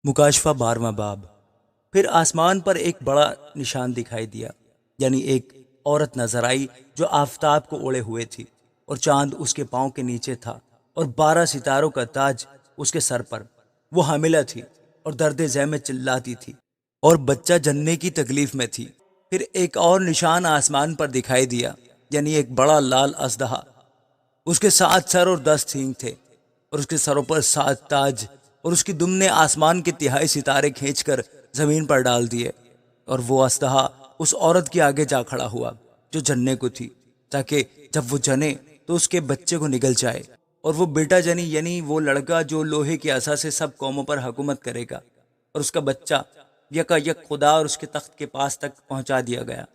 مکاشفہ 12واں باب۔ پھر آسمان پر ایک بڑا نشان دکھائی دیا، یعنی ایک عورت نظر آئی جو آفتاب کو اوڑے ہوئے تھی، اور چاند اس کے پاؤں کے نیچے تھا، اور 12 ستاروں کا تاج اس کے سر پر۔ وہ حاملہ تھی اور درد ذہ میں چلاتی تھی، اور بچہ جننے کی تکلیف میں تھی۔ پھر ایک اور نشان آسمان پر دکھائی دیا، یعنی ایک بڑا لال اژدہا۔ اس کے 7 سر اور 10 سینگ تھے، اور اس کے سروں پر 7 تاج، اور اس کی دم نے آسمان کے تہائی ستارے کھینچ کر زمین پر ڈال دیے۔ اور وہ اژدہا اس عورت کے آگے جا کھڑا ہوا جو جننے کو تھی، تاکہ جب وہ جنے تو اس کے بچے کو نگل جائے، اور وہ بیٹا جنی، یعنی وہ لڑکا جو لوہے کی عصا سے سب قوموں پر حکومت کرے گا، اور اس کا بچہ یکا یک خدا اور اس کے تخت کے پاس تک پہنچا دیا گیا۔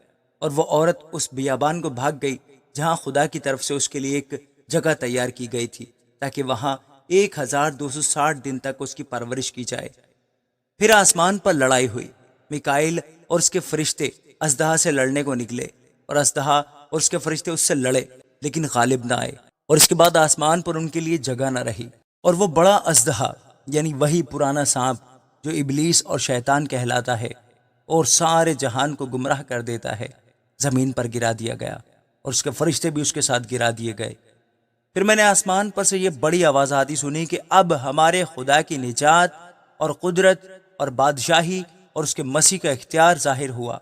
اور وہ عورت اس بیابان کو بھاگ گئی جہاں خدا کی طرف سے اس کے لیے ایک جگہ تیار کی گئی تھی، تاکہ وہاں 1260 دن تک اس کی پرورش کی جائے۔ پھر آسمان پر لڑائی ہوئی، میکائیل اور اس کے فرشتے اژدہا سے لڑنے کو نکلے، اور اژدہا اور اس کے فرشتے اس سے لڑے لیکن غالب نہ آئے، اور اس کے بعد آسمان پر ان کے لیے جگہ نہ رہی۔ اور وہ بڑا اژدہا، یعنی وہی پرانا سانپ جو ابلیس اور شیطان کہلاتا ہے اور سارے جہان کو گمراہ کر دیتا ہے، زمین پر گرا دیا گیا، اور اس کے فرشتے بھی اس کے ساتھ گرا دیے گئے۔ پھر میں نے آسمان پر سے یہ بڑی آواز آتی سنی کہ اب ہمارے خدا کی نجات اور قدرت اور بادشاہی اور اس کے مسیح کا اختیار ظاہر ہوا،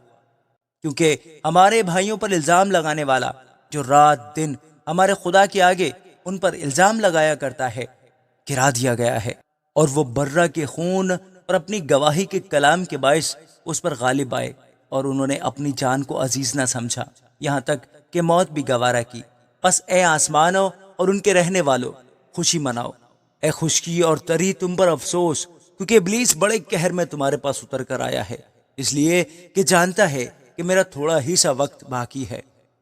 کیونکہ ہمارے بھائیوں پر الزام لگانے والا جو رات دن ہمارے خدا کے آگے ان پر الزام لگایا کرتا ہے، گرا دیا گیا ہے۔ اور وہ برہ کے خون اور اپنی گواہی کے کلام کے باعث اس پر غالب آئے، اور انہوں نے اپنی جان کو عزیز نہ سمجھا، یہاں تک کہ موت بھی گوارا کی۔ پس اے آسمانوں اور ان کے رہنے والوں، خوشی مناؤ، اے خشکی اور تری تم پر افسوس، کیونکہ ابلیس بڑے قہر میں تمہارے پاس اتر کر آیا ہے، اس لیے کہ جانتا ہے کہ میرا تھوڑا ہی سا وقت باقی ہے۔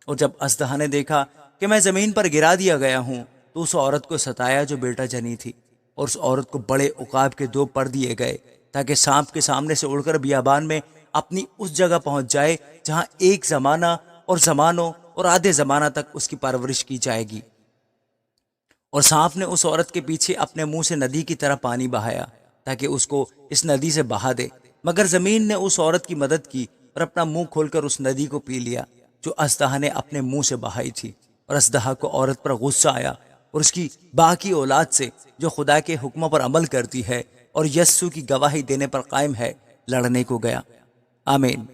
اور جب اژدہا نے دیکھا کہ میں زمین پر گرا دیا گیا ہوں، تو اس عورت کو ستایا جو بیٹا جنی تھی، اور اس عورت کو بڑے عقاب کے 2 پر دیے گئے، تاکہ سانپ کے سامنے سے اڑ کر بیابان میں اپنی اس جگہ پہنچ جائے جہاں ایک زمانہ اور زمانوں اور آدھے زمانہ تک اس کی پرورش کی جائے گی۔ اور سانپ نے اس عورت کے پیچھے اپنے منہ سے ندی کی طرح پانی بہایا، تاکہ اس کو اس ندی سے بہا دے، مگر زمین نے اس عورت کی مدد کی اور اپنا منہ کھول کر اس ندی کو پی لیا جو اژدہا نے اپنے منہ سے بہائی تھی۔ اور اژدہا کو عورت پر غصہ آیا، اور اس کی باقی اولاد سے جو خدا کے حکموں پر عمل کرتی ہے اور یسوع کی گواہی دینے پر قائم ہے، لڑنے کو گیا۔ آمین۔